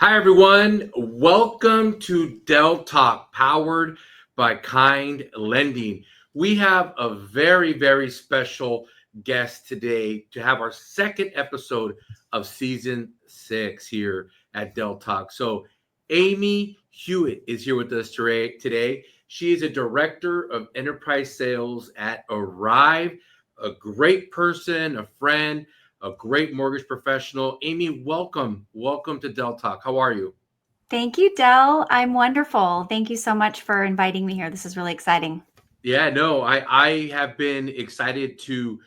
Hi, everyone. Welcome to Del Talk, powered by Kind Lending. We have a very, very special guest today to have our second episode of season 6 here at Del Talk. So, Amy Hulett is here with us today. She is a director of enterprise sales at ARIVE, a great person, a friend, a great mortgage professional. Amy, welcome. Welcome to Del Talk. How are you? Thank you, Del. I'm wonderful. Thank you so much for inviting me here. This is really exciting. Yeah, no, I have been excited to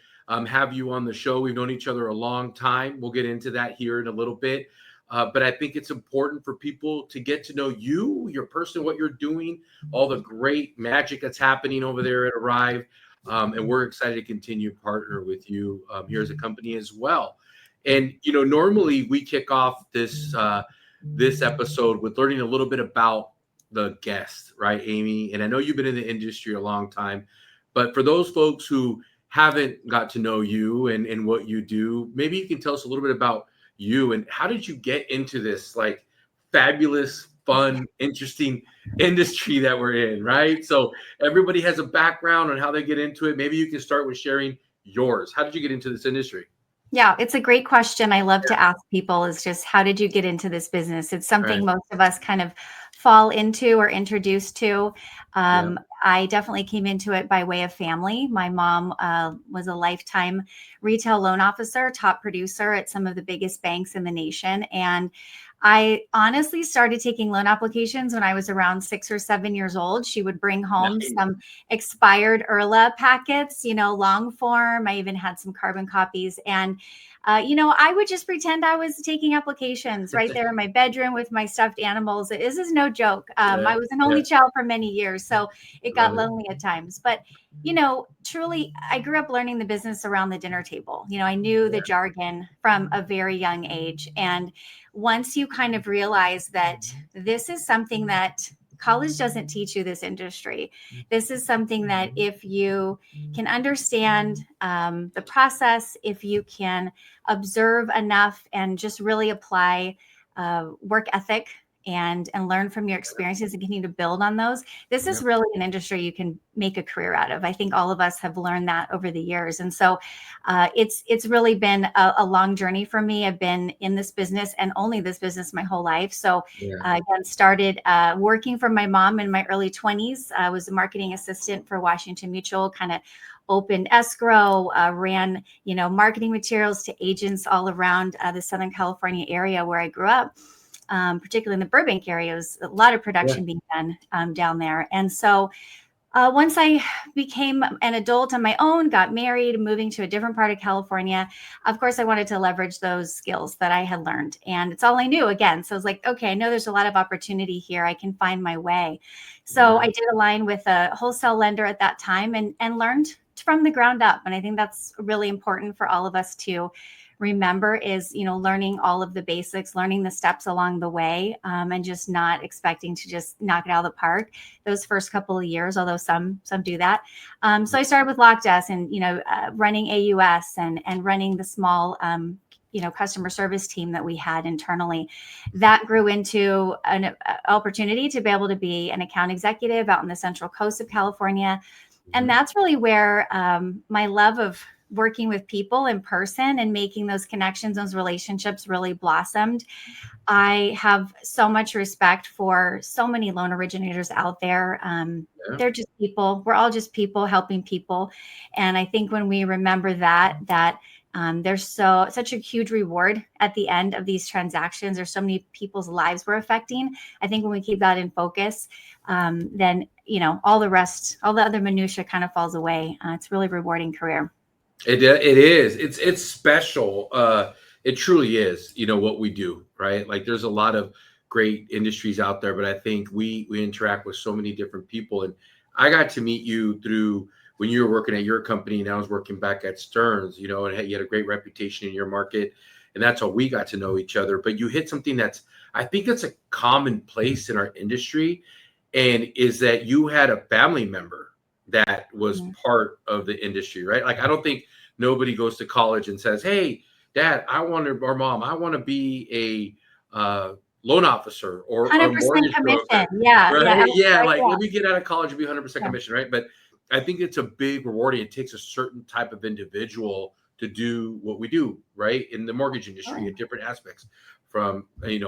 have you on the show. We've known each other a long time. We'll get into that here in a little bit. But I think it's important for people to get to know you, your person, what you're doing, all the great magic that's happening over there at Arrive. And we're excited to continue to partner with you here as a company as well. And normally we kick off this episode with learning a little bit about the guest, right, Amy? And I know you've been in the industry a long time, but for those folks who haven't got to know you and what you do, maybe you can tell us a little bit about you and how did you get into this like fabulous, fun, interesting industry that we're in, right? So everybody has a background on how they get into it. Maybe you can start with sharing yours. How did you get into this industry? Yeah, it's a great question. I love to ask people is just how did you get into this business? It's something Right. most of us kind of fall into or introduced to. Yeah. I definitely came into it by way of family. My mom was a lifetime retail loan officer, top producer at some of the biggest banks in the nation. And I honestly started taking loan applications when I was around 6 or 7 years old. She would bring home Nice. some expired IRLA packets, long form. I even had some carbon copies. And, I would just pretend I was taking applications right there in my bedroom with my stuffed animals. This is no joke. Yeah. I was an Yeah. only child for many years, so it got Love it. lonely at times. But, truly, I grew up learning the business around the dinner table. I knew the jargon from a very young age. And once you kind of realize that this is something that college doesn't teach you, this industry, this is something that if you can understand the process, if you can observe enough and just really apply work ethic and learn from your experiences and continue to build on those, this is Yeah. really an industry you can make a career out of. I think all of us have learned that over the years. And so it's really been a long journey for me. I've been in this business and only this business my whole life. So Yeah. again, started working for my mom in my early 20s. I was a marketing assistant for Washington Mutual, kind of opened escrow, ran, marketing materials to agents all around the Southern California area where I grew up. Particularly in the Burbank area, was a lot of Yeah. production being done down there. And so once I became an adult on my own, got married, moving to a different part of California, of course, I wanted to leverage those skills that I had learned. And it's all I knew again. So I was like, okay, I know there's a lot of opportunity here. I can find my way. So I did align with a wholesale lender at that time and learned from the ground up. And I think that's really important for all of us to remember is, learning all of the basics, learning the steps along the way, and just not expecting to just knock it out of the park those first couple of years, although some do that. So I started with LockDesk and, running AUS and running the small, customer service team that we had internally. That grew into an opportunity to be able to be an account executive out in the Central Coast of California. And that's really where my love of working with people in person and making those connections, those relationships really blossomed. I have so much respect for so many loan originators out there. They're just people. We're all just people helping people. And I think when we remember that there's such a huge reward at the end of these transactions. There's so many people's lives we're affecting. I think when we keep that in focus, then all the rest, all the other minutia kind of falls away. It's a really rewarding career. It is. It's special. It truly is. What we do, right? Like there's a lot of great industries out there, but I think we interact with so many different people. And I got to meet you through when you were working at your company, and I was working back at Stearns. And you had a great reputation in your market, and that's how we got to know each other. But you hit something that's I think it's a common place in our industry, and is that you had a family member that was part of the industry, right? Like I don't think nobody goes to college and says, "Hey, Dad, or Mom, I want to be a loan officer or 100% mortgage commission. broker, Yeah, right? yeah, Yeah, like yeah, let me get out of college and be 100% yeah. commission, right? But I think it's a big rewarding. It takes a certain type of individual to do what we do, right? In the mortgage industry, Absolutely. at different aspects, from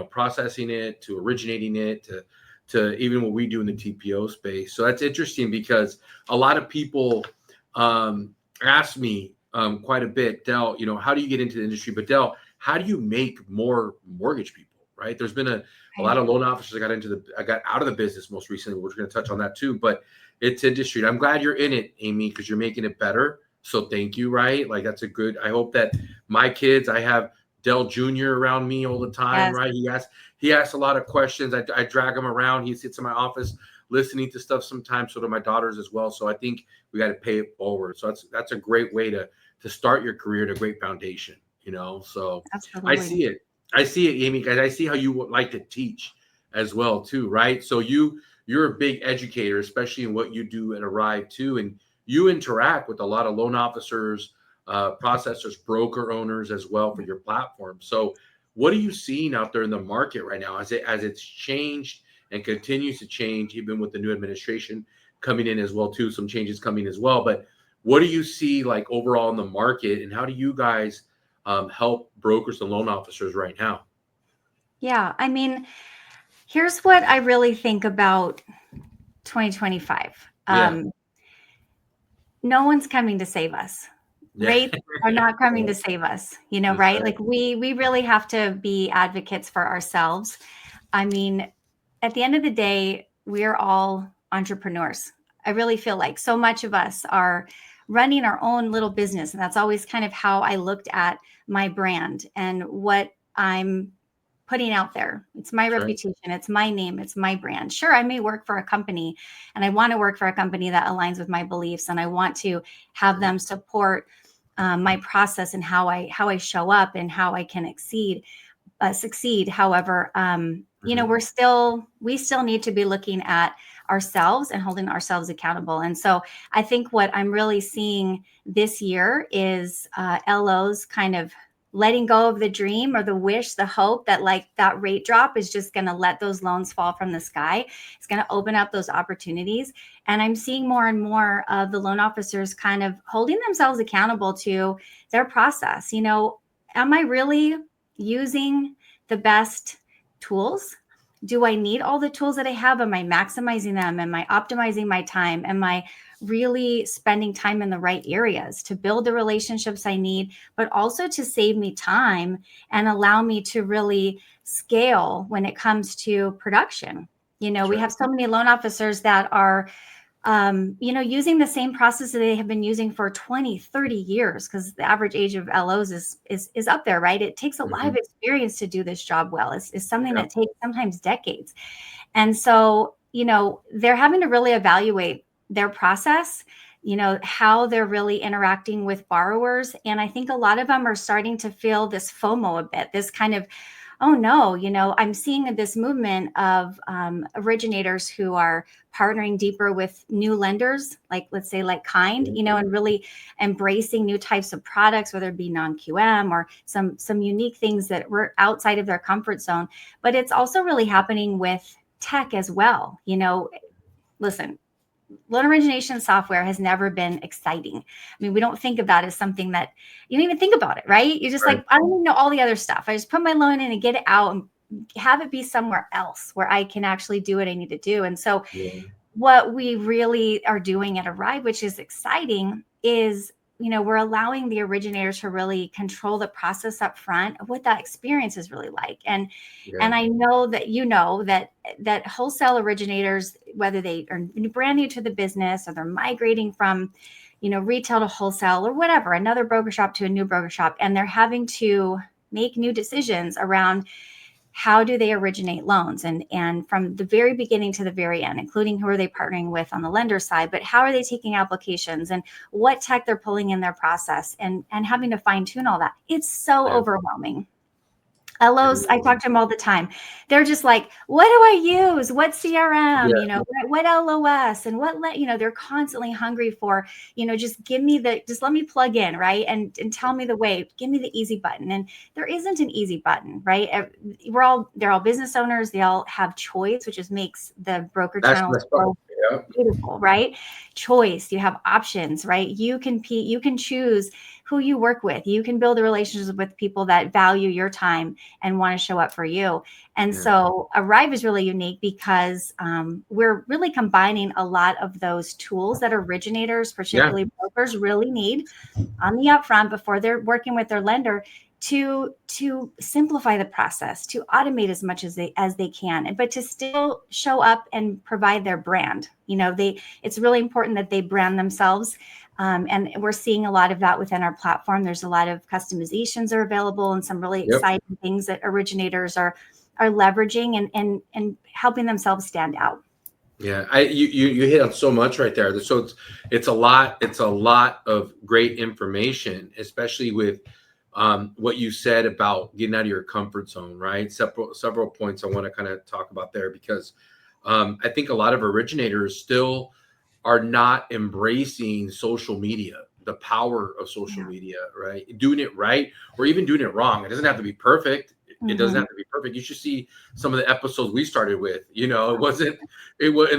processing it to originating it to even what we do in the TPO space. So that's interesting because a lot of people ask me quite a bit, Del, how do you get into the industry? But Del, how do you make more mortgage people? Right? There's been a lot Right. of loan officers. I got out of the business most recently. We're going to touch on that too, but it's industry. I'm glad you're in it, Amy, because you're making it better. So thank you. Right? Like that's a good. I hope that my kids. I have Del Jr. around me all the time. Yes. Right? He asks a lot of questions. I drag him around. He sits in my office listening to stuff sometimes. So do my daughters as well. So I think we got to pay it forward. So that's a great way to start your career and a great foundation. So I Absolutely. see it. I see it, Amy, guys. I see how you would like to teach as well, too, right? So you're a big educator, especially in what you do at ARIVE too, and you interact with a lot of loan officers, processors, broker owners as well for your platform. So what are you seeing out there in the market right now as it's changed and continues to change, even with the new administration coming in as well too? Some changes coming as well, but what do you see like overall in the market, and how do you guys help brokers and loan officers right now? Yeah. I mean, here's what I really think about 2025. Yeah. No one's coming to save us. Yeah. Rates are not coming to save us, That's right? right. Like we really have to be advocates for ourselves. I mean, at the end of the day, we're all entrepreneurs. I really feel like so much of us are running our own little business. And that's always kind of how I looked at my brand and what I'm putting out there. It's my That's right. reputation, it's my name, it's my brand. Sure, I may work for a company and I want to work for a company that aligns with my beliefs, and I want to have them support my process and how I show up and how I can succeed. However, Mhm. we still need to be looking at ourselves and holding ourselves accountable. And so I think what I'm really seeing this year is LOs kind of letting go of the dream or the wish, the hope that like that rate drop is just going to let those loans fall from the sky. It's going to open up those opportunities. And I'm seeing more and more of the loan officers kind of holding themselves accountable to their process. Am I really using the best tools? Do I need all the tools that I have? Am I maximizing them? Am I optimizing my time? Am I really spending time in the right areas to build the relationships I need, but also to save me time and allow me to really scale when it comes to production? That's We right. have so many loan officers that are using the same process that they have been using for 20, 30 years, because the average age of LOs is up there, right? It takes a lot of Mhm. experience to do this job well. It's something Yeah. that takes sometimes decades. And so, they're having to really evaluate their process, how they're really interacting with borrowers. And I think a lot of them are starting to feel this FOMO a bit, this kind of, oh no, I'm seeing this movement of originators who are partnering deeper with new lenders, like let's say like Kind, and really embracing new types of products, whether it be non-QM or some unique things that were outside of their comfort zone. But it's also really happening with tech as well. Listen, loan origination software has never been exciting. I mean, we don't think of that as something that you don't even think about it, right? You're just Right. like, I don't even know all the other stuff. I just put my loan in and get it out and have it be somewhere else where I can actually do what I need to do. And so Yeah. what we really are doing at ARIVE, which is exciting, is we're allowing the originators to really control the process up front of what that experience is really like. And Yeah. I know that that wholesale originators, whether they are brand new to the business or they're migrating from retail to wholesale or whatever, another broker shop to a new broker shop, and they're having to make new decisions around how do they originate loans, and from the very beginning to the very end, including who are they partnering with on the lender side, but how are they taking applications and what tech they're pulling in their process, and having to fine tune all that. It's so Yeah. overwhelming. LOs, I talk to them all the time. They're just like, what do I use? What CRM? Yeah. What LOS and they're constantly hungry for, just just let me plug in, right? And tell me the way, give me the easy button. And there isn't an easy button, right? They're all business owners. They all have choice, which just makes the broker That's channel the part. so Yeah. beautiful, right? Choice. You have options, right? You can choose who you work with. You can build a relationship with people that value your time and want to show up for you. And so ARIVE is really unique because we're really combining a lot of those tools that originators, particularly brokers, really need on the upfront before they're working with their lender to simplify the process, to automate as much as they can, but to still show up and provide their brand. It's really important that they brand themselves. And we're seeing a lot of that within our platform. There's a lot of customizations are available and some really exciting things that originators are leveraging and helping themselves stand out. Yeah, you hit on so much right there. So it's a lot of great information, especially with what you said about getting out of your comfort zone, right? Several points I want to kind of talk about there because I think a lot of originators still are not embracing social media, the power of social media, right? Doing it right or even doing it wrong. It doesn't have to be perfect. It doesn't have to be perfect. You should see some of the episodes we started with. It was, and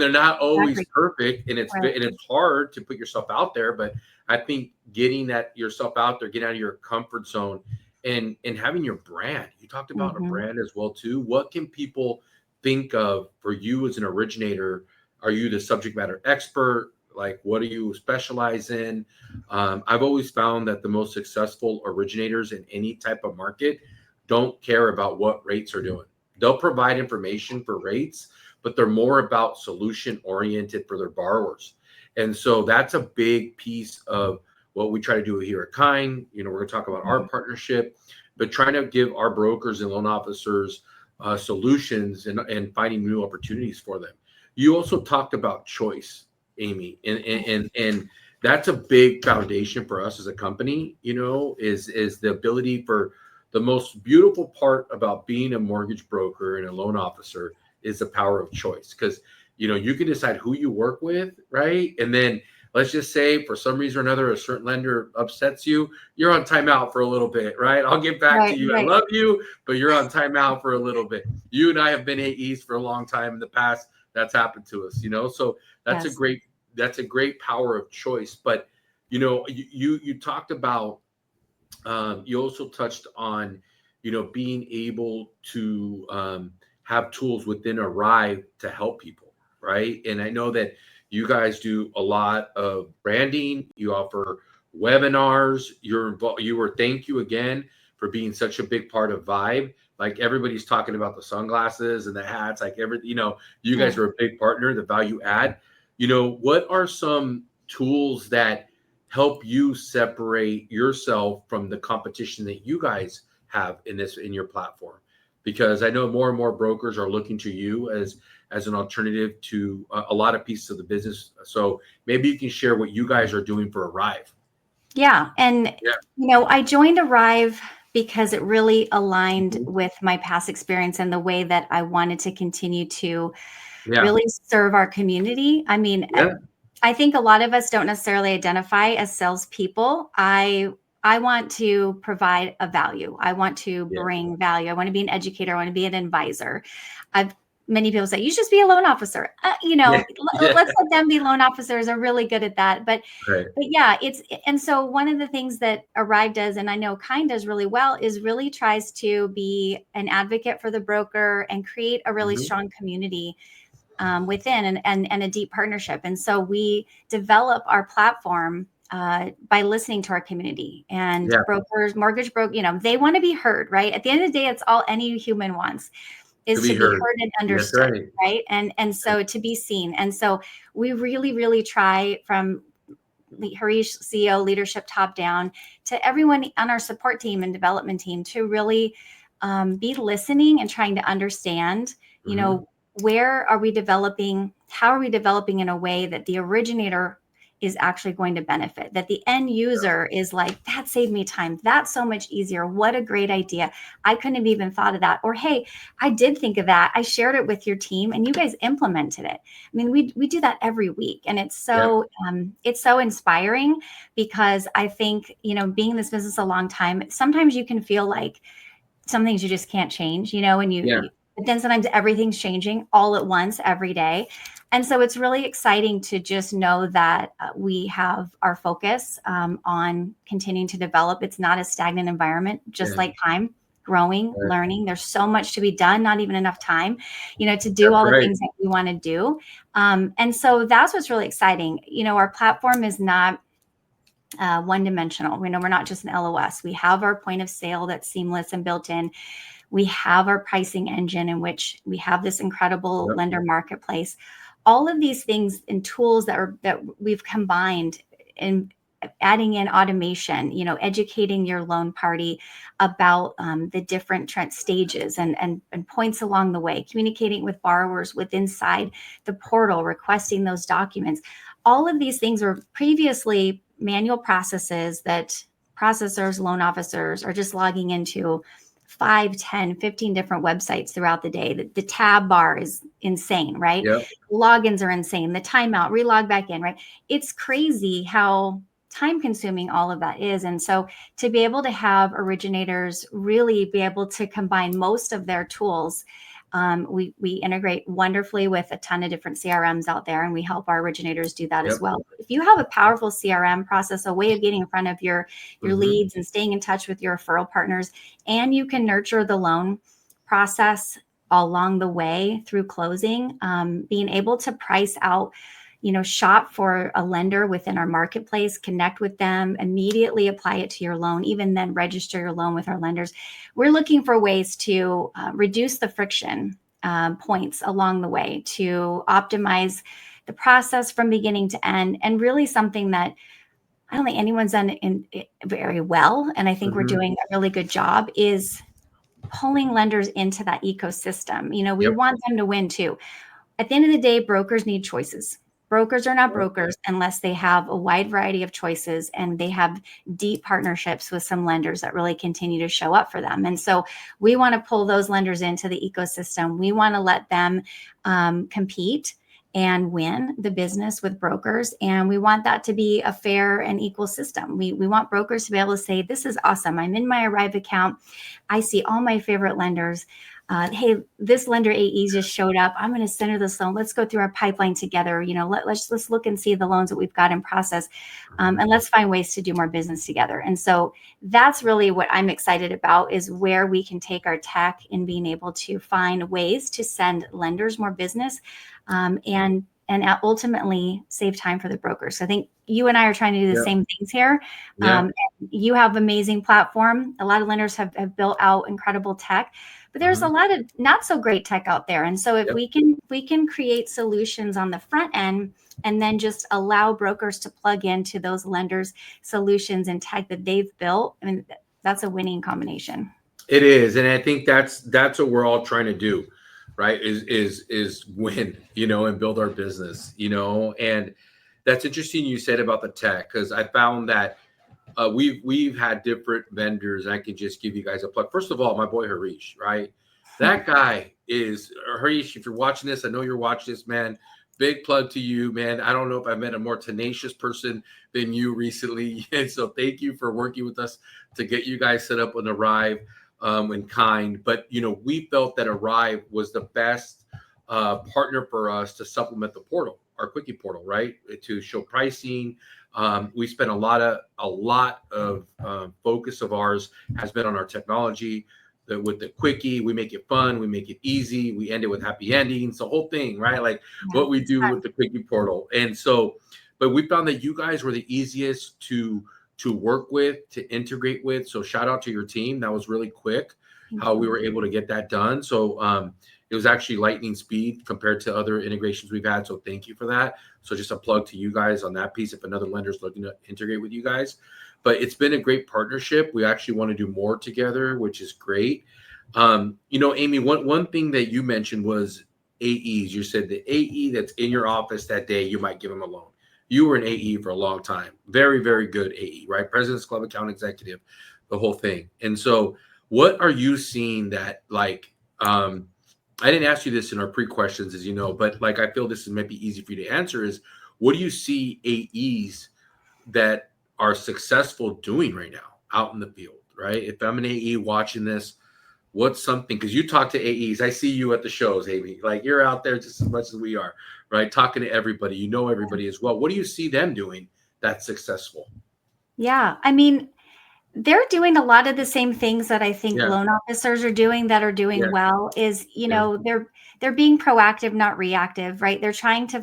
they're not always perfect, and it's hard to put yourself out there. But I think getting yourself out there, getting out of your comfort zone, and having your brand. You talked about a brand as well too. What can people think of for you as an originator? Are you the subject matter expert? Like, what do you specialize in? I've always found that the most successful originators in any type of market don't care about what rates are doing. They'll provide information for rates, but they're more about solution oriented for their borrowers. And so that's a big piece of what we try to do here at Kind. We're going to talk about our partnership, but trying to give our brokers and loan officers solutions and finding new opportunities for them. You also talked about choice, Amy, and that's a big foundation for us as a company. Is the ability for the most beautiful part about being a mortgage broker and a loan officer is the power of choice, because you can decide who you work with, right? And then let's just say for some reason or another a certain lender upsets you, you're on timeout for a little bit, right? I'll get back to you. I love you, but you're on timeout for a little bit. You and I have been AEs for a long time in the past. That's happened to us, so that's a great power of choice. But you talked about you also touched on being able to have tools within ARIVE to help people, right? And I know that you guys do a lot of branding. You offer webinars. You're involved. Thank you again for being such a big part of Vibe. Like, everybody's talking about the sunglasses and the hats, like you guys are a big partner, the value add. What are some tools that help you separate yourself from the competition that you guys have in your platform? Because I know more and more brokers are looking to you as an alternative to a lot of pieces of the business. So maybe you can share what you guys are doing for ARIVE. Yeah. And, I joined ARIVE because it really aligned with my past experience and the way that I wanted to continue to really serve our community. I mean, I think a lot of us don't necessarily identify as salespeople. I want to provide a value. I want to bring value. I want to be an educator. I want to be an advisor. Many people say, you should just be a loan officer. Let's let them be loan officers. Are really good at that. But yeah, and so one of the things that ARIVE does, and I know Kind does really well, is really tries to be an advocate for the broker and create a really strong community within and a deep partnership. And so we develop our platform by listening to our community, and brokers, mortgage broker, they want to be heard, right? At the end of the day, it's all any human wants is to be heard and understood, right? And so to be seen. And so we really, really try, from Harish, CEO, leadership, top down, to everyone on our support team and development team, to really be listening and trying to understand, where are we developing? How are we developing in a way that the originator is actually going to benefit, that the end user is like, that saved me time. That's so much easier. What a great idea. I couldn't have even thought of that. Or, hey, I did think of that. I shared it with your team and you guys implemented it. I mean, we do that every week. And it's so inspiring, because I think, being in this business a long time, sometimes you can feel like some things you just can't change, and but then sometimes everything's changing all at once every day. And so it's really exciting to just know that we have our focus on continuing to develop. It's not a stagnant environment, just like time, growing, learning. There's so much to be done, not even enough time, to do all the things that we want to do. And so that's what's really exciting. Our platform is not one-dimensional. We're not just an LOS. We have our point of sale that's seamless and built in. We have our pricing engine, in which we have this incredible lender marketplace. All of these things and tools that we've combined in adding in automation, educating your loan party about the different stages and points along the way, communicating with borrowers inside the portal, requesting those documents. All of these things were previously manual processes that processors, loan officers are just logging into 5, 10, 15 different websites throughout the day. The tab bar is insane, right? Yep. Logins are insane. The timeout, relog back in, right? It's crazy how time consuming all of that is. And so to be able to have originators really be able to combine most of their tools, we integrate wonderfully with a ton of different CRMs out there, and we help our originators do that as well. If you have a powerful CRM process, a way of getting in front of your leads and staying in touch with your referral partners, and you can nurture the loan process along the way through closing, being able to price out, shop for a lender within our marketplace, connect with them, immediately apply it to your loan, even then register your loan with our lenders. We're looking for ways to reduce the friction points along the way, to optimize the process from beginning to end, and really something that I don't think anyone's done very well, and I think we're doing a really good job, is pulling lenders into that ecosystem. We want them to win too. At the end of the day, brokers need choices. Brokers are not brokers unless they have a wide variety of choices and they have deep partnerships with some lenders that really continue to show up for them. And so we want to pull those lenders into the ecosystem. We want to let them compete and win the business with brokers. And we want that to be a fair and equal system. We want brokers to be able to say, this is awesome. I'm in my ARIVE account. I see all my favorite lenders. Hey, this lender AE just showed up. I'm going to send her this loan. Let's go through our pipeline together. Let's look and see the loans that we've got in process, and let's find ways to do more business together. And so that's really what I'm excited about, is where we can take our tech in being able to find ways to send lenders more business, and ultimately save time for the brokers. So I think you and I are trying to do the same things here. You have amazing platform. A lot of lenders have built out incredible tech. But there's a lot of not so great tech out there. And so if we can create solutions on the front end and then just allow brokers to plug into those lenders' solutions and tech that they've built, I mean, that's a winning combination. It is. And I think that's what we're all trying to do, right? Is win, and build our business, and that's interesting you said about the tech, because I found that we've had different vendors. I can just give you guys a plug. First of all, my boy Harish, right? That guy is Harish. If you're watching this, I know you're watching this, man. Big plug to you, man. I don't know if I met a more tenacious person than you recently. And so thank you for working with us to get you guys set up on ARIVE and kind. But, we felt that ARIVE was the best partner for us to supplement the portal, our quickie portal, right? To show pricing. We spent a lot of focus of ours has been on our technology. With the quickie, we make it fun, we make it easy, we end it with happy endings, the whole thing, right? Like what we do with the quickie portal. And so, but we found that you guys were the easiest to work with, to integrate with. So shout out to your team. That was really quick how we were able to get that done. So it was actually lightning speed compared to other integrations we've had. So thank you for that. So just a plug to you guys on that piece if another lender is looking to integrate with you guys. But it's been a great partnership. We actually want to do more together, which is great. Amy, one thing that you mentioned was AEs. You said the AE that's in your office that day, you might give them a loan. You were an AE for a long time. Very, very good AE, right? President's Club account executive, the whole thing. And so what are you seeing that like, I didn't ask you this in our pre-questions, as you know, but like, I feel this is maybe easy for you to answer is, what do you see AEs that are successful doing right now out in the field, right? If I'm an AE watching this, what's something, because you talk to AEs, I see you at the shows, Amy, like you're out there just as much as we are, right? Talking to everybody, you know, everybody as well. What do you see them doing that's successful? Yeah. I mean, they're doing a lot of the same things that I think Yeah. loan officers are doing that are doing Yeah. well is, Yeah. they're being proactive, not reactive, right? They're trying to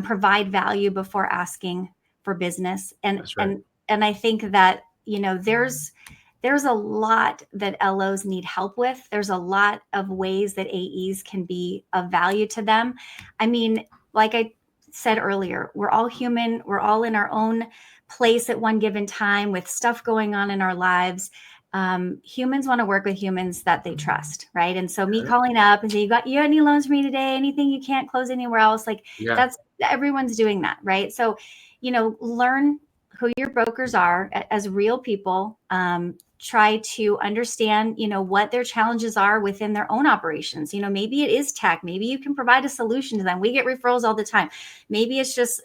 provide value before asking for business. That's right. And I think that, there's a lot that LOs need help with. There's a lot of ways that AEs can be of value to them. I mean, like I said earlier, we're all human. We're all in our own place at one given time with stuff going on in our lives. Humans want to work with humans that they trust, right? And so me calling up and saying, you got any loans for me today? Anything you can't close anywhere else? Like that's, everyone's doing that, right? So, learn who your brokers are as real people. Try to understand, what their challenges are within their own operations. Maybe it is tech. Maybe you can provide a solution to them. We get referrals all the time. Maybe it's just,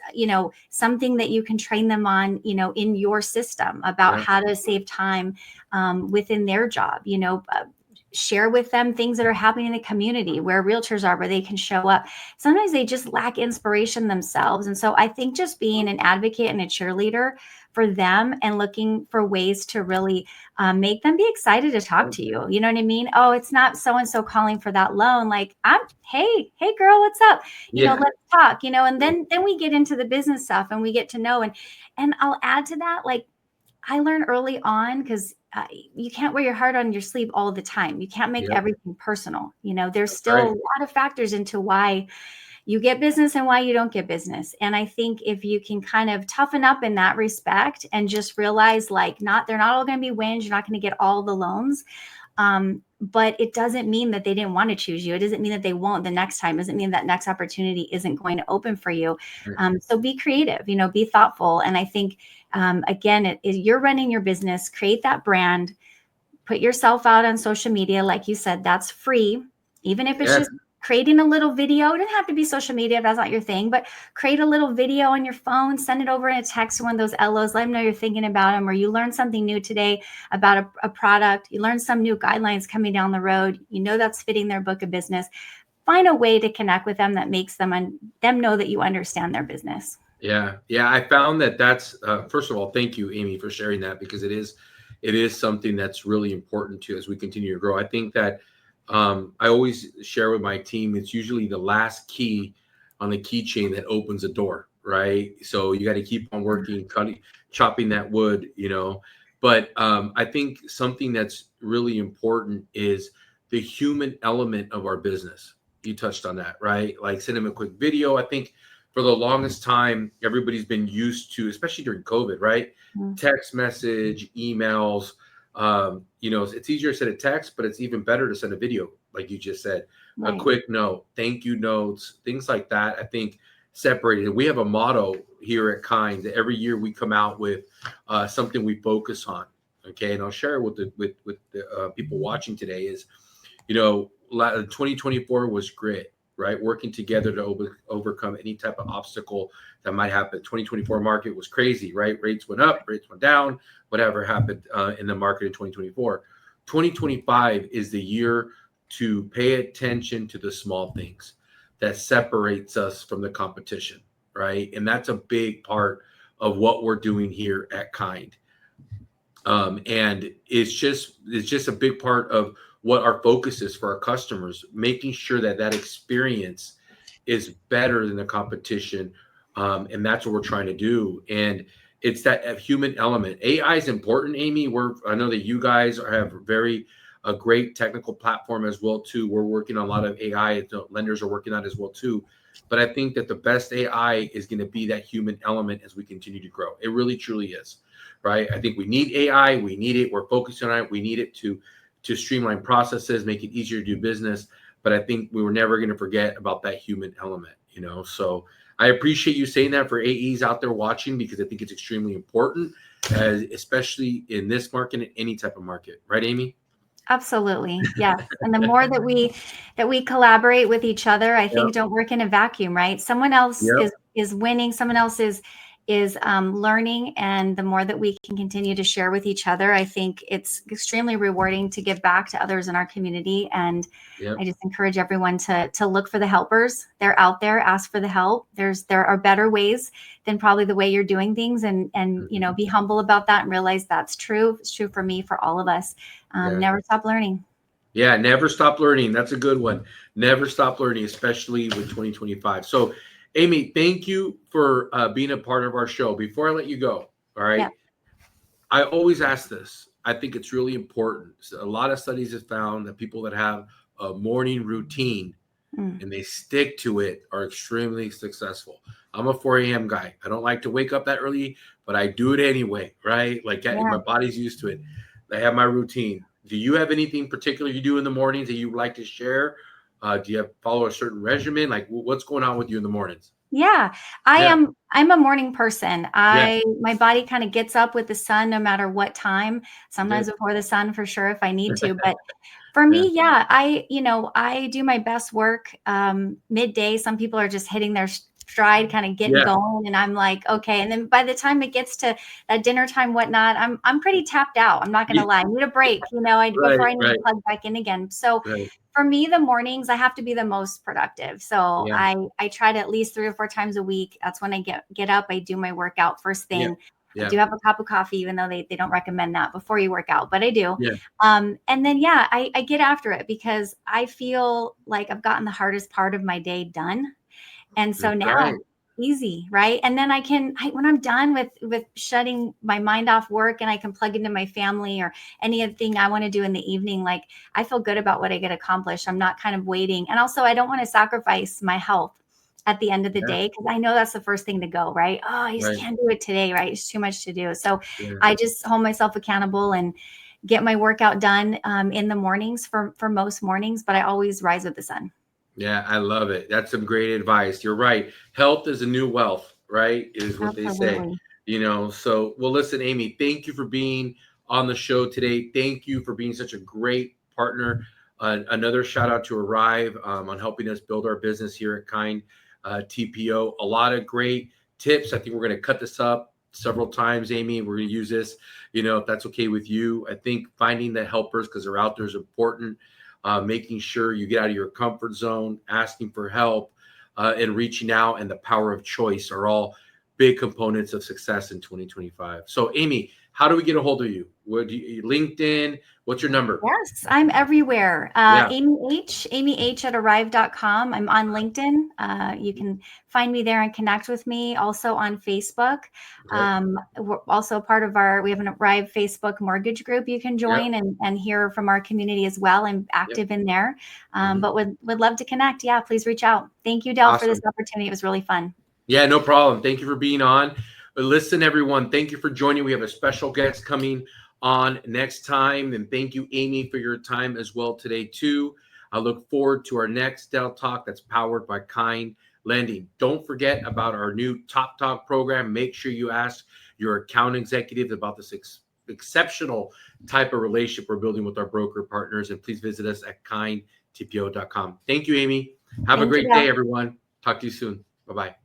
something that you can train them on, in your system about how to save time within their job, share with them things that are happening in the community where realtors are, where they can show up. Sometimes they just lack inspiration themselves. And so I think just being an advocate and a cheerleader for them and looking for ways to really make them be excited to talk to you. You know what I mean? Oh, it's not so-and-so calling for that loan. Like, hey girl, what's up? Let's talk, and then we get into the business stuff and we get to know. And I'll add to that, like, I learned early on, because you can't wear your heart on your sleeve all the time. You can't make everything personal. There's still a lot of factors into why you get business and why you don't get business. And I think if you can kind of toughen up in that respect and just realize, like, they're not all going to be wins. You're not going to get all the loans. But it doesn't mean that they didn't want to choose you. It doesn't mean that they won't the next time. It doesn't mean that next opportunity isn't going to open for you. So be creative, be thoughtful. And I think, again, you're running your business, create that brand, put yourself out on social media. Like you said, that's free. Even if it's just creating a little video. It doesn't have to be social media if that's not your thing, but create a little video on your phone, send it over in a text to one of those LOs, let them know you're thinking about them, or you learned something new today about a product, you learned some new guidelines coming down the road, that's fitting their book of business. Find a way to connect with them that makes them know that you understand their business. Yeah. I found that's, first of all, thank you, Amy, for sharing that, because it is something that's really important to as we continue to grow. I think that I always share with my team, it's usually the last key on the keychain that opens a door, right? So you got to keep on working, chopping that wood, But I think something that's really important is the human element of our business. You touched on that, right? Like, send them a quick video. I think for the longest time, everybody's been used to, especially during COVID, right? Text message, emails. It's easier to send a text, but it's even better to send a video, like you just said, a quick note, thank you notes, things like that. I think separated. We have a motto here at Kind that every year we come out with something we focus on. Okay, and I'll share it with the people watching today. Is 2024 was grit, right? Working together to overcome any type of obstacle that might happen. 2024 market was crazy, right? Rates went up, rates went down, whatever happened in the market in 2024. 2025 is the year to pay attention to the small things that separates us from the competition, right? And that's a big part of what we're doing here at Kind. And it's just a big part of what our focus is for our customers, making sure that experience is better than the competition. And that's what we're trying to do. And it's that human element. AI is important, Amy. I know that you guys have a great technical platform as well too. We're working on a lot of AI. The lenders are working on it as well too. But I think that the best AI is going to be that human element as we continue to grow. It really, truly is, right? I think we need AI. We need it. We're focusing on it. We need it to streamline processes, make it easier to do business. But I think we were never going to forget about that human element, So I appreciate you saying that for AEs out there watching, because I think it's extremely important, especially in this market and any type of market. Right, Amy? Absolutely. Yes. And the more that we collaborate with each other, I think don't work in a vacuum, right? Someone else is winning, someone else is learning, and the more that we can continue to share with each other, I think it's extremely rewarding to give back to others in our community. And I just encourage everyone to look for the helpers. They're out there. Ask for the help. There are better ways than probably the way you're doing things, and you know, be humble about that and realize that's true. It's true for me, for all of us. Never stop learning. Yeah, never stop learning. That's a good one. Never stop learning, especially with 2025. So, Amy, thank you for being a part of our show. Before I let you go, all right, I always ask this. I think it's really important. So a lot of studies have found that people that have a morning routine and they stick to it are extremely successful. I'm a 4 a.m. guy. I don't like to wake up that early, but I do it anyway, right? Like my body's used to it. I have my routine. Do you have anything particular you do in the mornings that you would like to share? Do you follow a certain regimen? Like what's going on with you in the mornings? Yeah, I'm a morning person. My body kind of gets up with the sun no matter what time, sometimes before the sun for sure if I need to. But for me, I do my best work midday. Some people are just hitting their stride, kind of getting going, and I'm like, okay. And then by the time it gets to that dinner time, whatnot, I'm pretty tapped out. I'm not gonna lie. I need a break, before I need to plug back in again. So for me, the mornings, I have to be the most productive. So I try to at least 3 or 4 times a week. That's when I get up. I do my workout first thing. I do have a cup of coffee, even though they don't recommend that before you work out, but I do. And then, I get after it because I feel like I've gotten the hardest part of my day done. And so now it's easy, right? And then when I'm done with shutting my mind off work, and I can plug into my family or anything I want to do in the evening, like I feel good about what I get accomplished. I'm not kind of waiting. And also I don't want to sacrifice my health at the end of the day, because I know that's the first thing to go, right? Oh, I just can't do it today, right? It's too much to do. So I just hold myself accountable and get my workout done in the mornings for most mornings, but I always rise with the sun. Yeah, I love it. That's some great advice. You're right. Health is a new wealth, right? Is what they say. So, well, listen, Amy, thank you for being on the show today. Thank you for being such a great partner. Another shout out to ARIVE on helping us build our business here at Kind TPO. A lot of great tips. I think we're going to cut this up several times, Amy. We're going to use this, if that's okay with you. I think finding the helpers, because they're out there, is important. Making sure you get out of your comfort zone, asking for help, and reaching out, and the power of choice are all big components of success in 2025. So, Amy, how do we get a hold of you? LinkedIn? What's your number? Yes, I'm everywhere. Amy H at ARIVE.com. I'm on LinkedIn. You can find me there and connect with me. Also on Facebook. We're also part of we have an ARIVE Facebook mortgage group you can join and hear from our community as well. I'm active in there, but would love to connect. Yeah, please reach out. Thank you, Del, for this opportunity. It was really fun. Yeah, no problem. Thank you for being on. Listen, everyone, thank you for joining. We have a special guest coming on next time. And thank you, Amy, for your time as well today, too. I look forward to our next Del Talk that's powered by Kind Lending. Don't forget about our new Top Talk program. Make sure you ask your account executives about this exceptional type of relationship we're building with our broker partners. And please visit us at kindtpo.com. Thank you, Amy. Have a great day, everyone. Talk to you soon. Bye-bye.